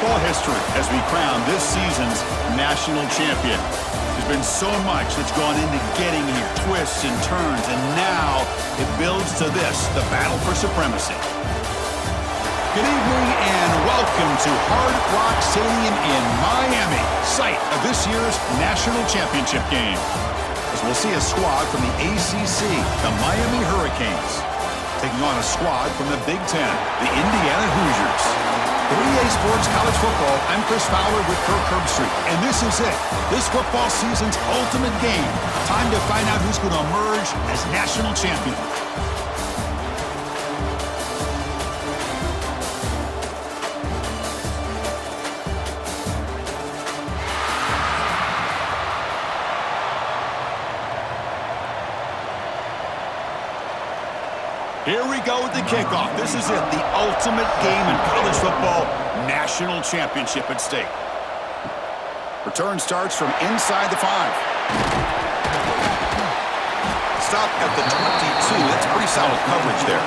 football history as we crown this season's national champion. There's been so much that's gone into getting here, twists and turns, and now it builds to this, the battle for supremacy. Good evening and welcome to Hard Rock Stadium in Miami, site of this year's national championship game. As we'll see a squad from the ACC, the Miami Hurricanes, taking on a squad from the Big Ten, the Indiana Hoosiers. For EA Sports College Football, I'm Chris Fowler with Kirk Herbstreit, and this is it. This football season's ultimate game. Time to find out who's going to emerge as national champion. Here we go with the kickoff. This is it, the ultimate game in college football, national championship at stake. Return starts from inside the 5. Stop at the 22. That's pretty solid coverage there.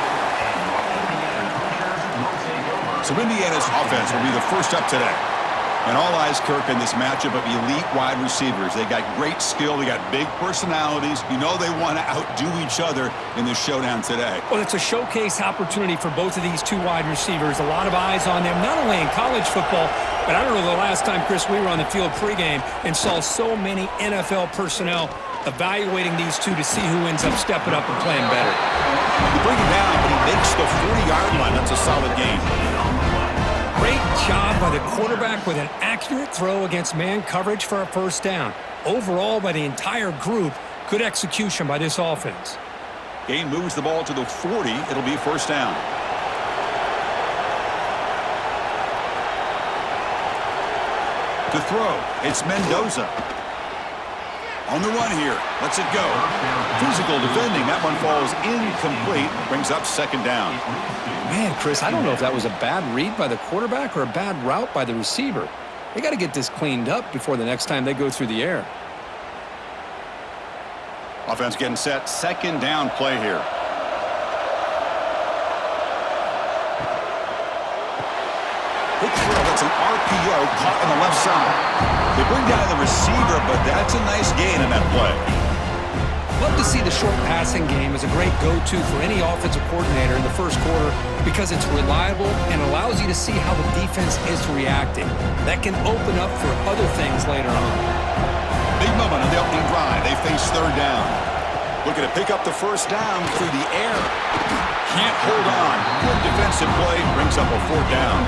So Indiana's offense will be the first up today. And all eyes, Kirk, in this matchup of elite wide receivers. They got great skill. They got big personalities. You know they want to outdo each other in this showdown today. Well, it's a showcase opportunity for both of these two wide receivers. A lot of eyes on them, not only in college football, but I don't know the last time, Chris, we were on the field pregame and saw so many NFL personnel evaluating these two to see who ends up stepping up and playing better. You bring him down, but he makes the 40-yard line. That's a solid game. Great job by the quarterback with an accurate throw against man coverage for a first down. Overall, by the entire group, good execution by this offense. Gain moves the ball to the 40. It'll be first down. To throw, it's Mendoza. On the run here. Lets it go. Physical defending. That one falls incomplete. Brings up second down. Man, Chris, I don't know if that was a bad read by the quarterback or a bad route by the receiver. They got to get this cleaned up before the next time they go through the air. Offense getting set. Second down play here. Quick throw. That's an RPO caught on the left side. They bring down the receiver, but that's a nice gain in that play. Love to see the short passing game as a great go-to for any offensive coordinator in the first quarter because it's reliable and allows you to see how the defense is reacting. That can open up for other things later on. Big moment on the opening drive. They face third down. Looking to pick up the first down through the air. Can't hold on. Good defensive play. Brings up a fourth down.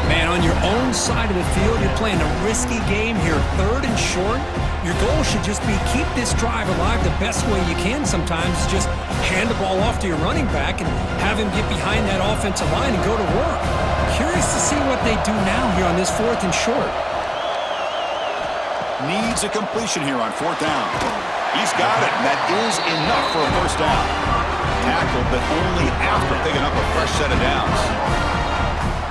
Man, on your own side of the field, you're playing a risky game here, third and short. Your goal should just be keep this drive alive the best way you can sometimes. Just hand the ball off to your running back and have him get behind that offensive line and go to work. Curious to see what they do now here on this fourth and short. Needs a completion here on fourth down. He's got it, and that is enough for a first down. Tackled, but only after picking up a fresh set of downs.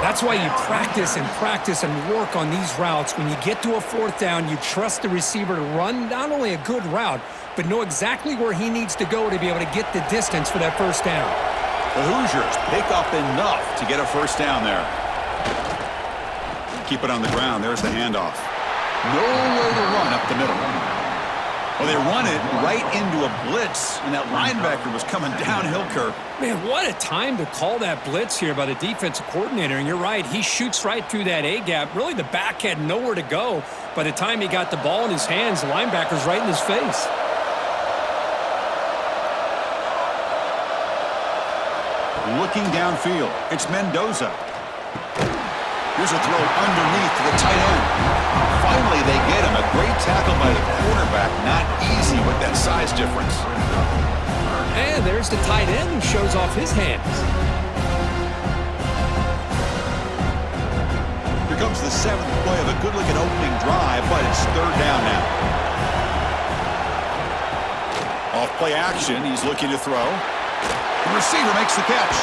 That's why you practice and work on these routes. When you get to a fourth down, you trust the receiver to run not only a good route, but know exactly where he needs to go to be able to get the distance for that first down. The Hoosiers pick up enough to get a first down there. Keep it on the ground. There's the handoff. Nowhere to run up the middle. Well, they run it right into a blitz, and that linebacker was coming downhill, Kirk. Man, what a time to call that blitz here by the defensive coordinator. And you're right, he shoots right through that A-gap. Really, the back had nowhere to go. By the time he got the ball in his hands, the linebacker's right in his face. Looking downfield, it's Mendoza. Here's a throw underneath to the tight end. Finally, they get him. A great tackle by the quarterback. Not easy with that size difference. And there's the tight end who shows off his hands. Here comes the seventh play of a good-looking opening drive, but it's third down now. Off play action, he's looking to throw. The receiver makes the catch.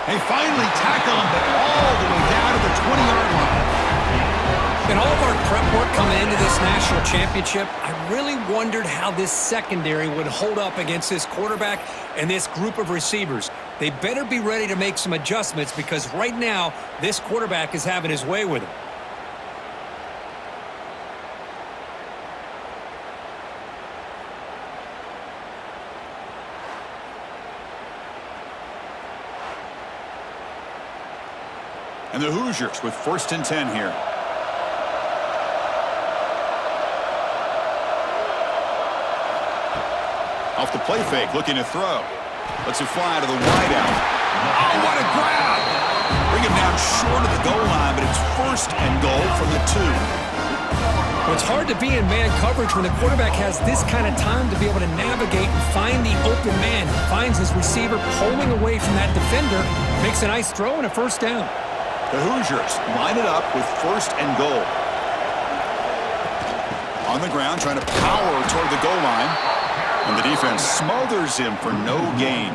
They finally tackle him, but all the way down to the 20-yard line. In all of our prep work coming into this national championship, I really wondered how this secondary would hold up against this quarterback and this group of receivers. they better be ready to make some adjustments because right now, this quarterback is having his way with him. And the Hoosiers with 1st and 10 here. Off the play fake, looking to throw. Lets it fly to the wideout. Oh, what a grab! Bring him down short of the goal line, but it's 1st and goal from the 2. Well, it's hard to be in man coverage when the quarterback has this kind of time to be able to navigate and find the open man. He finds his receiver pulling away from that defender, makes a nice throw and a 1st down. The Hoosiers line it up with 1st and goal. On the ground, trying to power toward the goal line. And the defense smothers him for no gain.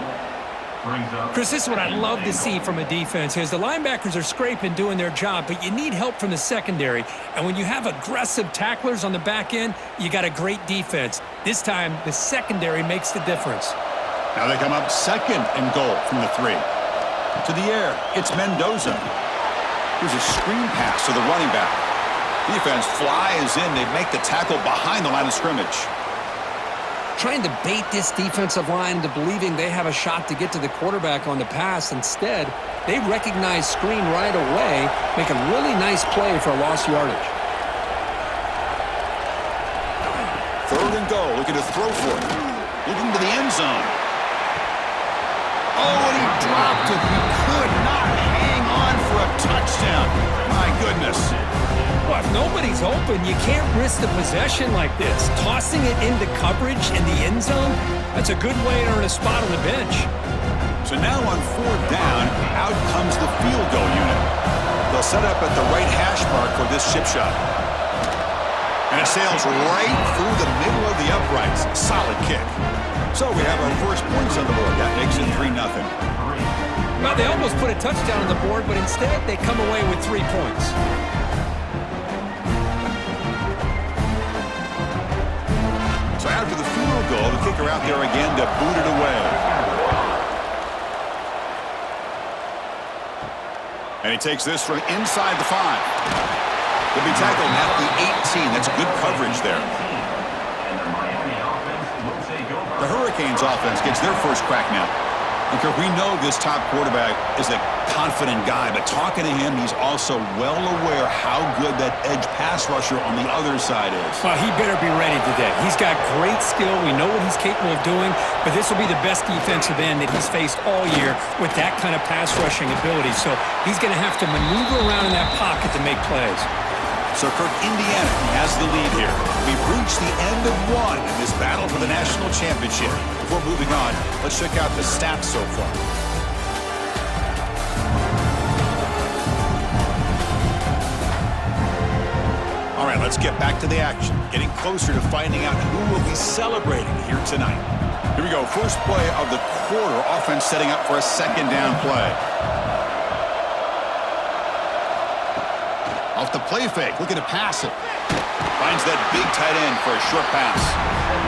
Chris, this is what I love to see from a defense is the linebackers are scraping, doing their job, but you need help from the secondary. And when you have aggressive tacklers on the back end, you got a great defense. This time, the secondary makes the difference. Now they come up 2nd and goal from the 3. To the air, it's Mendoza. Here's a screen pass to the running back. Defense flies in. They make the tackle behind the line of scrimmage. Trying to bait this defensive line into believing they have a shot to get to the quarterback on the pass. Instead, they recognize screen right away, make a really nice play for a lost yardage. 3rd and goal, looking to throw for it. Looking to the end zone. Oh, and he dropped it. He could not hang on for a touchdown. My goodness. Well, if nobody's open, you can't risk the possession like this. Tossing it into coverage in the end zone, that's a good way to earn a spot on the bench. So now on 4th down, out comes the field goal unit. They'll set up at the right hash mark for this chip shot. And it sails right through the middle of the uprights. Solid kick. So we have our first points on the board. That makes it 3-0. Well, they almost put a touchdown on the board, but instead they come away with 3 points. So after the field goal, the kicker out there again to boot it away. And he takes this from inside the 5. He'll be tackled at the 18. That's good coverage there. The Hurricanes offense gets their first crack now. Because we know this top quarterback is a confident guy, but talking to him, he's also well aware how good that edge pass rusher on the other side is. Well, he better be ready today. He's got great skill. We know what he's capable of doing, but this will be the best defensive end that he's faced all year with that kind of pass rushing ability. So he's going to have to maneuver around in that pocket to make plays. So Kirk, Indiana has the lead here. We've reached the end of one in this battle for the national championship. Before moving on, let's check out the stats so far. All right, let's get back to the action. Getting closer to finding out who will be celebrating here tonight. Here we go. First play of the quarter. Offense setting up for a 2nd down play. Off the play fake, looking to pass it. Finds that big tight end for a short pass.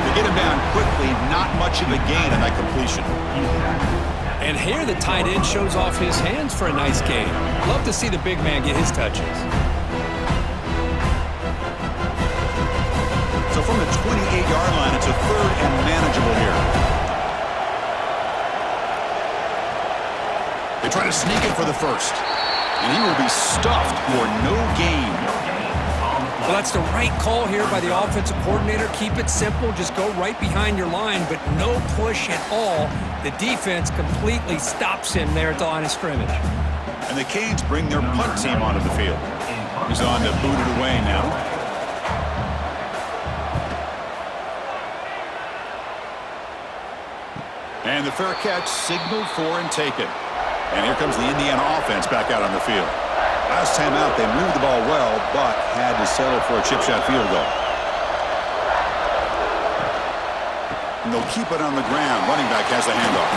They get him down quickly, not much of a gain on that completion. And here the tight end shows off his hands for a nice gain. Love to see the big man get his touches. So from the 28-yard line, it's a 3rd and manageable here. They try to sneak it for the 1st. And he will be stuffed for no gain. Well, that's the right call here by the offensive coordinator. Keep it simple. Just go right behind your line, but no push at all. The defense completely stops him there at the line of scrimmage. And the Canes bring their punt team onto the field. He's on to boot it away now. And the fair catch signaled for and taken. And here comes the Indiana offense back out on the field. Last time out, they moved the ball well, but had to settle for a chip shot field goal. And they'll keep it on the ground. Running back has the handoff.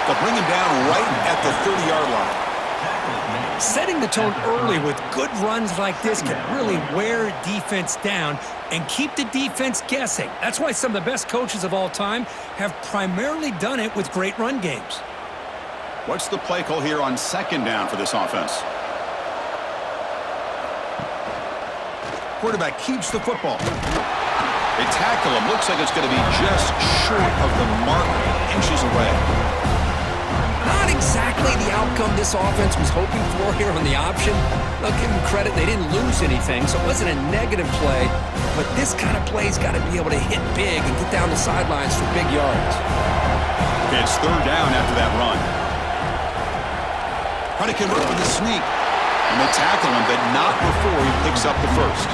They'll bring him down right at the 30-yard line. Setting the tone early with good runs like this can really wear defense down and keep the defense guessing. That's why some of the best coaches of all time have primarily done it with great run games. What's the play call here on second down for this offense? Quarterback keeps the football. They tackle him. Looks like it's going to be just short of the mark, inches away. Not exactly the outcome this offense was hoping for here on the option. I'll give them credit. They didn't lose anything, so it wasn't a negative play. But this kind of play's got to be able to hit big and get down the sidelines for big yards. It's third down after that run. Trying to convert with a sneak. And they tackle him, but not before he picks up the first.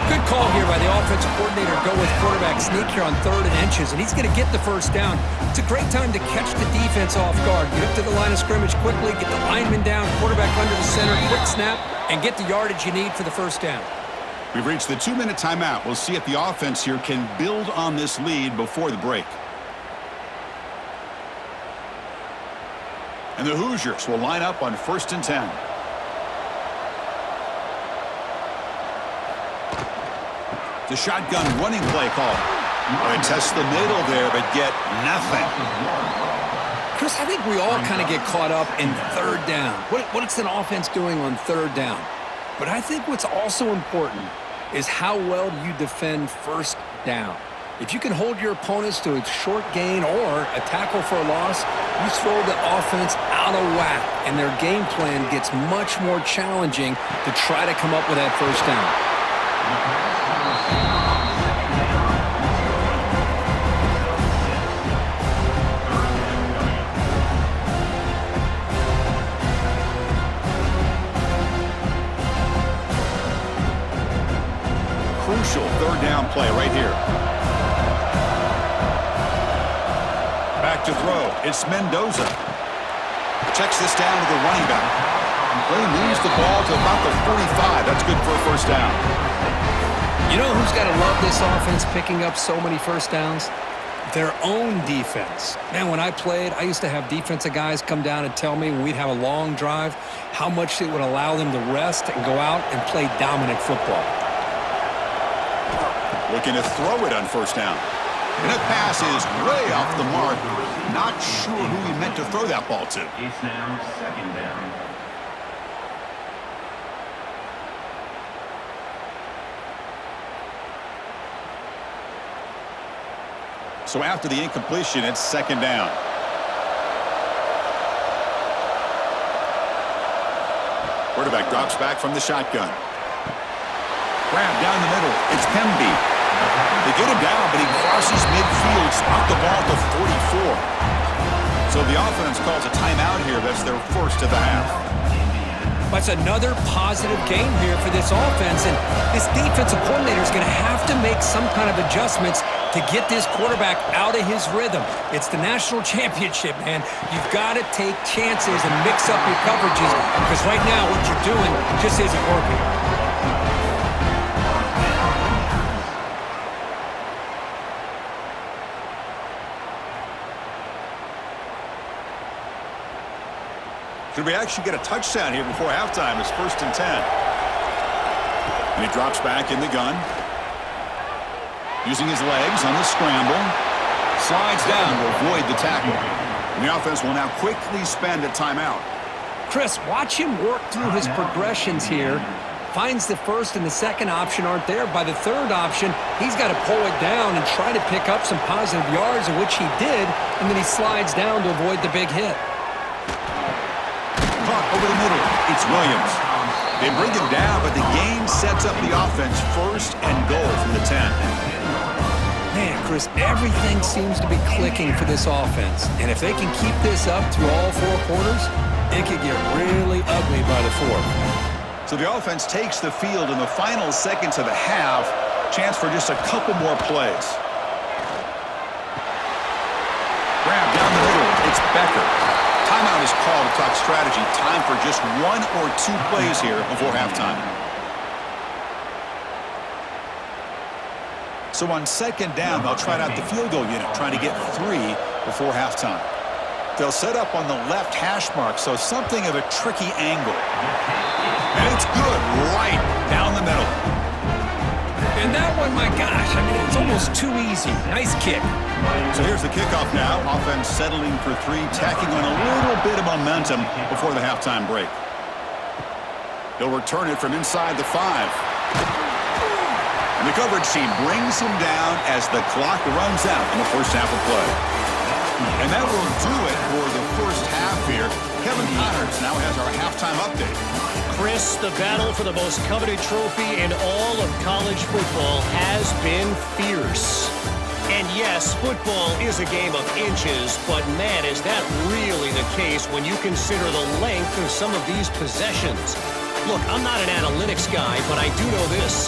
Good call here by the offensive coordinator. Go with quarterback sneak here on 3rd and inches, and he's going to get the first down. It's a great time to catch the defense off guard. Get up to the line of scrimmage quickly, get the lineman down, quarterback under the center, quick snap, and get the yardage you need for the first down. We've reached the 2-minute timeout. We'll see if the offense here can build on this lead before the break. And the Hoosiers will line up on 1st and 10. The shotgun running play call. They test the middle there, but get nothing. Chris, I think we all kind of get caught up in 3rd down. What's an offense doing on 3rd down? But I think what's also important is how well do you defend 1st down. If you can hold your opponents to a short gain or a tackle for a loss, you throw the offense out of whack, and their game plan gets much more challenging to try to come up with that 1st down. Crucial 3rd down play right here. Back to throw. It's Mendoza. Checks this down to the running back. He moves the ball to about the 45. That's good for a 1st down. You know who's got to love this offense picking up so many 1st downs? Their own defense. Man, when I played, I used to have defensive guys come down and tell me when we'd have a long drive how much it would allow them to rest and go out and play dominant football. Looking to throw it on 1st down. And that pass is way off the mark. Not sure who he meant to throw that ball to. It's now 2nd down. So after the incompletion, it's 2nd down. Quarterback drops back from the shotgun. Grab down the middle. It's Pemby. They get him down, but he crosses midfield, spot the ball to 44. So the offense calls a timeout here. That's their 1st of the half. That's another positive game here for this offense, and this defensive coordinator is going to have to make some kind of adjustments to get this quarterback out of his rhythm. It's the national championship, man. You've got to take chances and mix up your coverages because right now what you're doing just isn't working. Could we actually get a touchdown here before halftime? It's 1st and 10. And he drops back in the gun. Using his legs on the scramble. Slides down to avoid the tackle. And the offense will now quickly spend a timeout. Chris, watch him work through his progressions here. Finds the 1st and the 2nd option aren't there. By the 3rd option, he's got to pull it down and try to pick up some positive yards, of which he did, and then he slides down to avoid the big hit. Caught over the middle. It's Williams. They bring him down, but the gain sets up the offense 1st and goal from the 10. Man, Chris, everything seems to be clicking for this offense. And if they can keep this up through all 4 quarters, it could get really ugly by the 4th. So the offense takes the field in the final seconds of the half. Chance for just a couple more plays. Grab down the middle. It's Becker. Timeout is called to talk strategy. Time for just 1 or 2 plays here before halftime. So on 2nd down, they'll try out the field goal unit, trying to get 3 before halftime. They'll set up on the left hash mark, so something of a tricky angle. And it's good right down the middle. And that one, my gosh, I mean, it's almost too easy. Nice kick. So here's the kickoff now. Offense settling for three, tacking on a little bit of momentum before the halftime break. He'll return it from inside the 5. And the coverage team brings him down as the clock runs out in the first half of play. And that will do it for the first half here. Kevin Connors now has our halftime update. Chris, the battle for the most coveted trophy in all of college football has been fierce. And yes, football is a game of inches, but man, is that really the case when you consider the length of some of these possessions. Look, I'm not an analytics guy, but I do know this.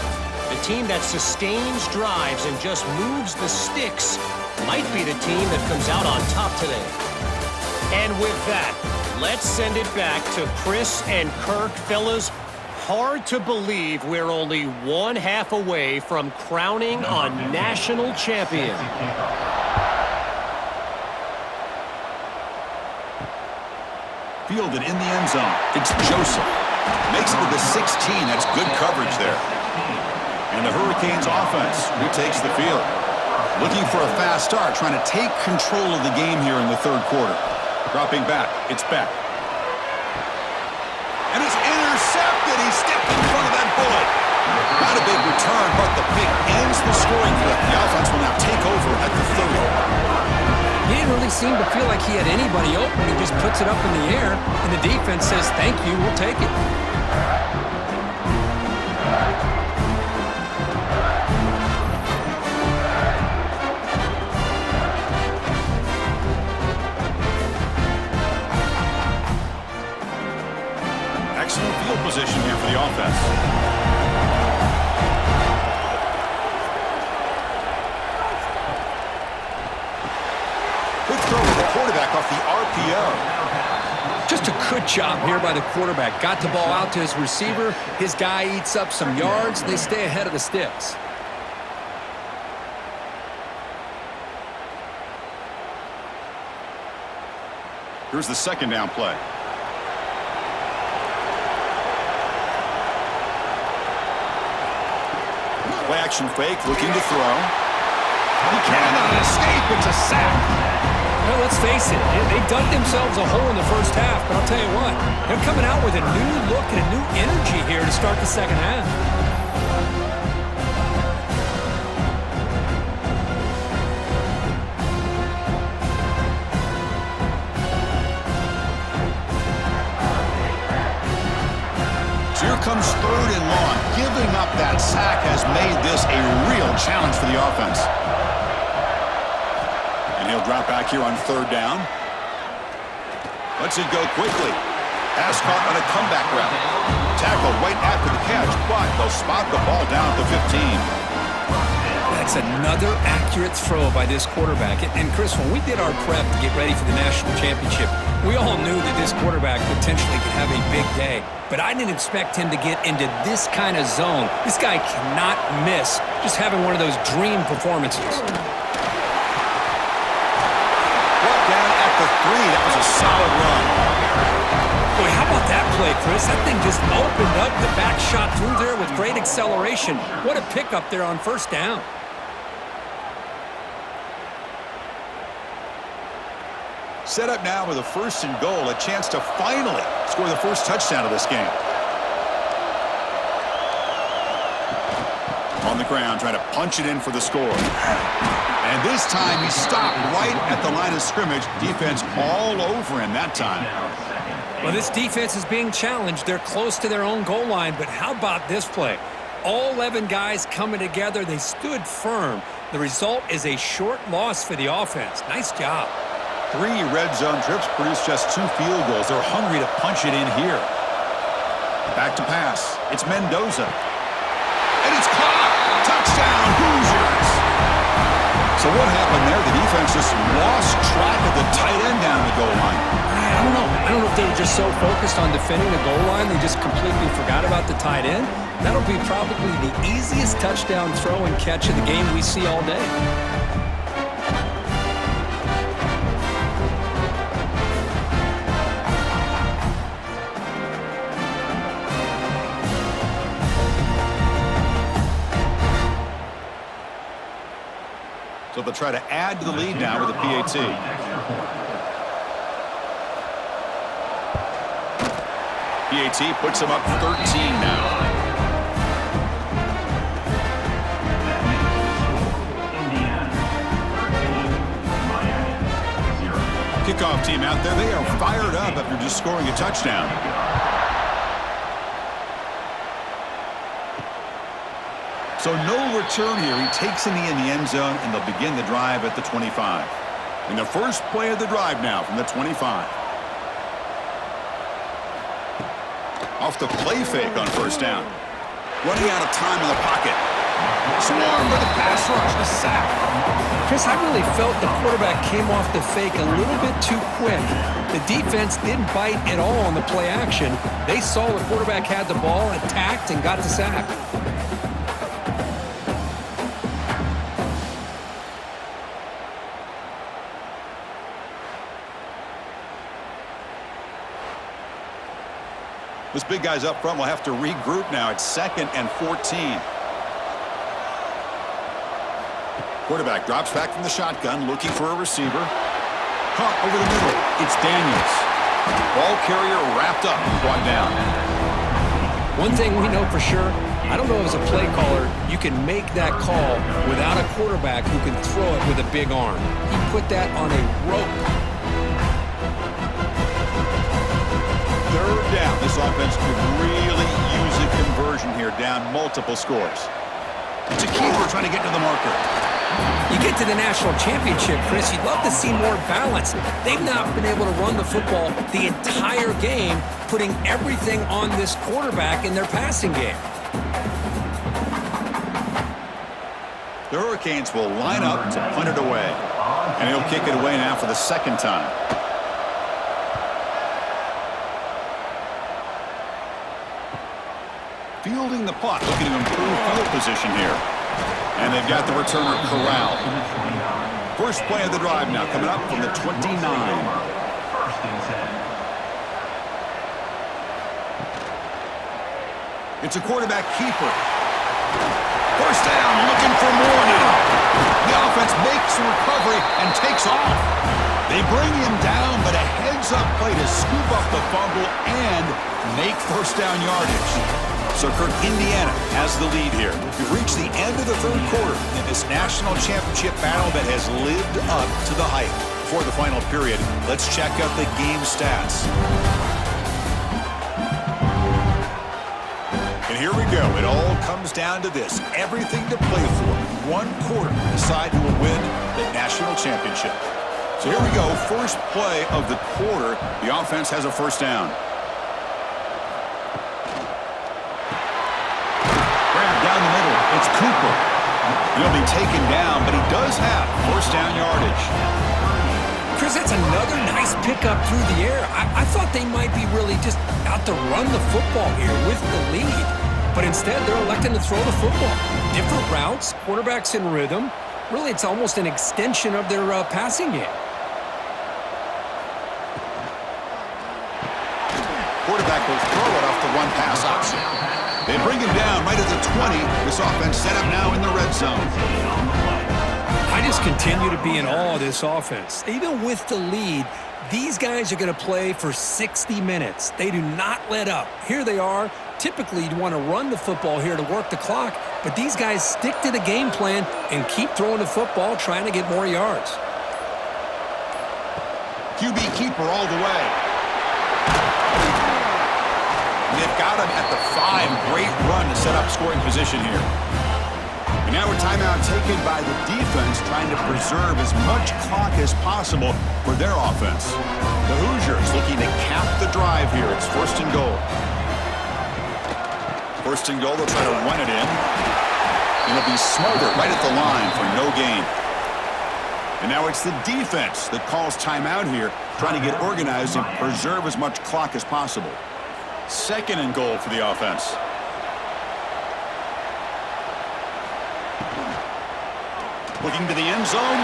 The team that sustains drives and just moves the sticks might be the team that comes out on top today. And with that, let's send it back to Chris and Kirk. Fellas, hard to believe we're only one half away from crowning a national champion. Fielded in the end zone. It's Joseph. Makes it to the 16. That's good coverage there. And the Hurricanes offense retakes the field. Looking for a fast start, trying to take control of the game here in the third quarter. Dropping back. It's Beck. And it's intercepted. He stepped in front of that bullet. Not a big return, but the pick ends the scoring clip. The offense will now take over at the 30. He didn't really seem to feel like he had anybody open. He just puts it up in the air, and the defense says, thank you, we'll take it. Excellent field position here for the offense. Good throw to the quarterback off the RPO. Just a good job here by the quarterback. Got the ball out to his receiver. His guy eats up some yards. They stay ahead of the sticks. Here's the second down play. Play action fake, looking to throw. He cannot escape. It's a sack. Well, let's face it, they dug themselves a hole in the first half, but I'll tell you what, they're coming out with a new look and a new energy here to start the second half. So here comes third and long. Giving up that sack has made this a real challenge for the offense. And he'll drop back here on third down. Lets it go quickly. Pass caught on a comeback route. Tackle right after the catch, but they'll spot the ball down at the 15. That's another accurate throw by this quarterback. And Chris, when we did our prep to get ready for the national championship, we all knew that this quarterback potentially could have a big day. But I didn't expect him to get into this kind of zone. This guy cannot miss just having one of those dream performances. Brought down at the 3. That was a solid run. Boy, how about that play, Chris? That thing just opened up. The back shot through there with great acceleration. What a pickup there on first down. Set up now with a first and goal, a chance to finally score the first touchdown of this game. On the ground, trying to punch it in for the score. And this time he stopped right at the line of scrimmage. Defense all over him that time. Well, this defense is being challenged. They're close to their own goal line, but how about this play? All 11 guys coming together. They stood firm. The result is a short loss for the offense. Nice job. 3 red zone trips produce just 2 field goals. They're hungry to punch it in here. Back to pass. It's Mendoza. And it's caught. Touchdown, Hoosiers. So what happened there? The defense just lost track of the tight end down the goal line. I don't know. I don't know if they were just so focused on defending the goal line, they just completely forgot about the tight end. That'll be probably the easiest touchdown throw and catch of the game we see all day. they'll try to add to the lead now with a PAT. PAT puts them up 13 now. Kickoff team out there. They are fired up after just scoring a touchdown. So no return here. He takes in the end zone, and they'll begin the drive at the 25. And the first play of the drive now from the 25. Off the play fake on first down. Running out of time in the pocket. Swarm with a pass rush, a sack. Chris, I really felt the quarterback came off the fake a little bit too quick. The defense didn't bite at all on the play action. They saw the quarterback had the ball, attacked, and got the sack. Those big guys up front will have to regroup now. It's 2nd and 14. Quarterback drops back from the shotgun, looking for a receiver. Caught over the middle. It's Daniels. Ball carrier wrapped up and brought down. One thing we know for sure, I don't know as a play caller, you can make that call without a quarterback who can throw it with a big arm. He put that on a rope. Third down. This offense could really use a conversion here, down multiple scores. It's a keeper trying to get to the marker. You get to the national championship, Chris, you'd love to see more balance. They've not been able to run the football the entire game, putting everything on this quarterback in their passing game. The Hurricanes will line up to punt it away. And he'll kick it away now for the second time. Fielding the punt, looking to improve field position here. And they've got the returner corralled. First play of the drive now, coming up from the 29. It's a quarterback keeper. First down, looking for more now. The offense makes a recovery and takes off. They bring him down, but a heads-up play to scoop up the fumble and make first down yardage. So, Kirk, Indiana has the lead here. We've reached the end of the third quarter in this national championship battle that has lived up to the hype. Before the final period, let's check out the game stats. And here we go. It all comes down to this. Everything to play for. One quarter to decide who will win the national championship. So here we go. First play of the quarter. The offense has a first down. Down the middle, it's Cooper. He'll be taken down, but he does have first down yardage. Chris, that's another nice pickup through the air. I thought they might be really just out to run the football here with the lead. But instead, they're electing to throw the football. Different routes, quarterbacks in rhythm. Really, it's almost an extension of their passing game. Quarterback will throw it off the run-pass option. They bring him down right at the 20. This offense set up now in the red zone. I just continue to be in awe of this offense. Even with the lead, these guys are going to play for 60 minutes. They do not let up. Here they are. Typically, you'd want to run the football here to work the clock, but these guys stick to the game plan and keep throwing the football, trying to get more yards. QB keeper all the way. They've got him at the 5. Great run to set up scoring position here. And now a timeout taken by the defense, trying to preserve as much clock as possible for their offense. The Hoosiers looking to cap the drive here. It's first and goal. First and goal, they'll try to run it in. And it'll be smothered right at the line for no gain. And now it's the defense that calls timeout here, trying to get organized and preserve as much clock as possible. Second and goal for the offense. Looking to the end zone.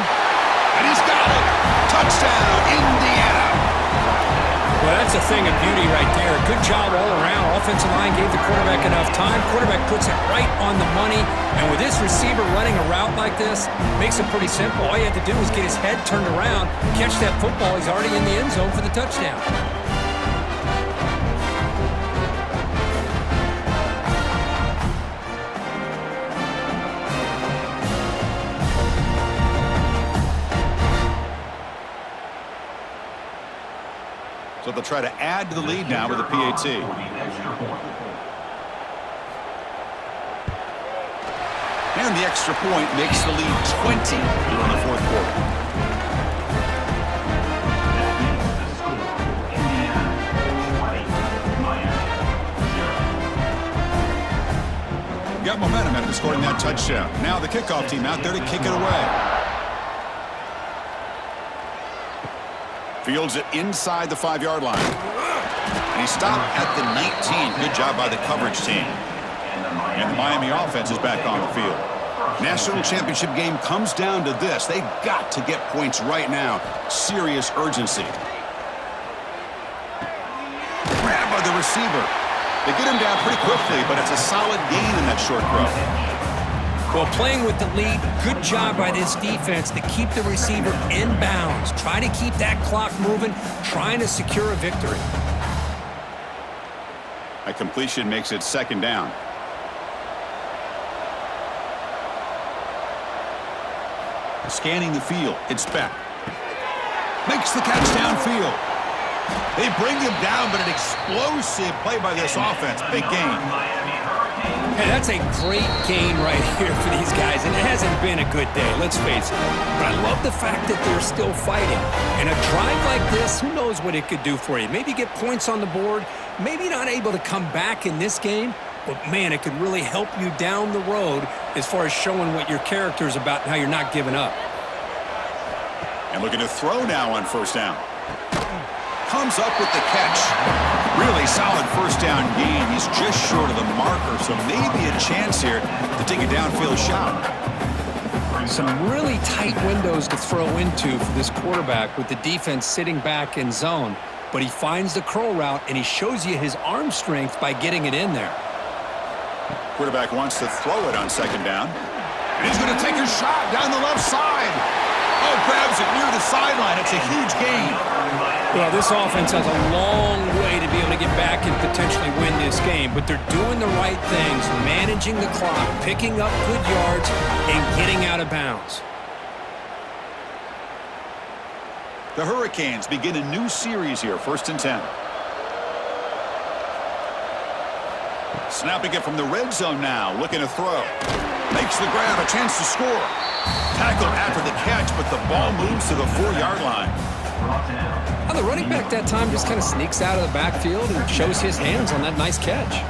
And he's got it. Touchdown, Indiana. Well, that's a thing of beauty right there. Good job all around. Offensive line gave the quarterback enough time. Quarterback puts it right on the money. And with this receiver running a route like this, makes it pretty simple. All you have to do is get his head turned around, catch that football. He's already in the end zone for the touchdown. So they'll try to add to the lead now with a PAT. And the extra point makes the lead 20 here in the fourth quarter. Got momentum after scoring that touchdown. Now the kickoff team out there to kick it away. Fields it inside the 5-yard line. And he stopped at the 19. Good job by the coverage team. And the Miami offense is back on the field. National championship game comes down to this. They've got to get points right now. Serious urgency. Grab by the receiver. They get him down pretty quickly, but it's a solid gain in that short throw. Well, playing with the lead, good job by this defense to keep the receiver in bounds. Try to keep that clock moving, trying to secure a victory. A completion makes it second down. Scanning the field, it's Beck. Makes the catch downfield. They bring him down, but an explosive play by this offense. Big gain. Hey, that's a great gain right here for these guys, and it hasn't been a good day, let's face it. But I love the fact that they're still fighting. And a drive like this, who knows what it could do for you. Maybe get points on the board, maybe not able to come back in this game, but man, it could really help you down the road as far as showing what your character is about and how you're not giving up. And looking to throw now on first down. Comes up with the catch. Really solid first down gain. He's just short of the marker, so maybe a chance here to take a downfield shot. Some really tight windows to throw into for this quarterback with the defense sitting back in zone. But he finds the curl route, and he shows you his arm strength by getting it in there. Quarterback wants to throw it on second down. And he's going to take a shot down the left side. Oh, grabs it near the sideline. It's a huge gain. Well, this offense has a long way to be able to get back and potentially win this game, but they're doing the right things, managing the clock, picking up good yards, and getting out of bounds. The Hurricanes begin a new series here, 1st and 10. Snapping it from the red zone now, looking to throw. Makes the grab, a chance to score. Tackled after the catch, but the ball moves to the 4-yard line. Well, the running back that time just kind of sneaks out of the backfield and shows his hands on that nice catch.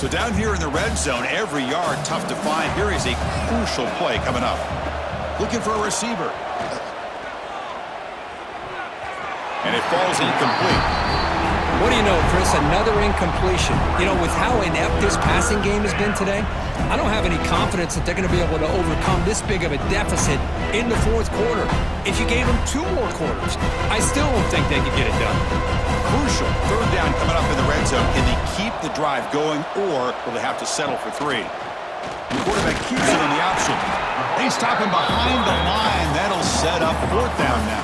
So down here in the red zone, every yard tough to find. Here is a crucial play coming up. Looking for a receiver. And it falls incomplete. What do you know, Chris? Another incompletion. You know, with how inept this passing game has been today, I don't have any confidence that they're going to be able to overcome this big of a deficit in the fourth quarter. If you gave them 2 more quarters, I still don't think they could get it done. Crucial. Third down coming up in the red zone. Can they keep the drive going, or will they have to settle for 3? The quarterback keeps it on the option. They stop him behind the line. That'll set up 4th down now.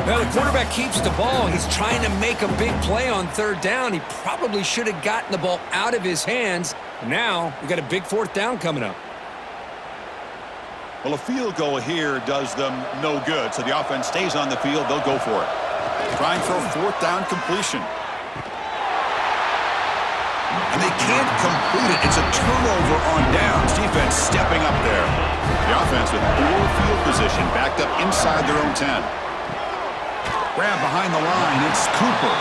Well, the quarterback keeps the ball. He's trying to make a big play on 3rd down. He probably should have gotten the ball out of his hands. Now, we've got a big 4th down coming up. Well, a field goal here does them no good, so the offense stays on the field. They'll go for it. Trying for a 4th down completion. And they can't complete it. It's a turnover on downs. Defense stepping up there. The offense with poor field position, backed up inside their own 10. Grab behind the line. It's Cooper.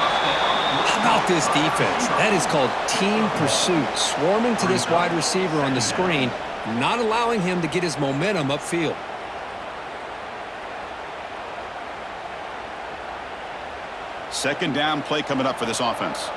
How about this defense? That is called team pursuit. Swarming to this wide receiver on the screen, not allowing him to get his momentum upfield. Second down play coming up for this offense.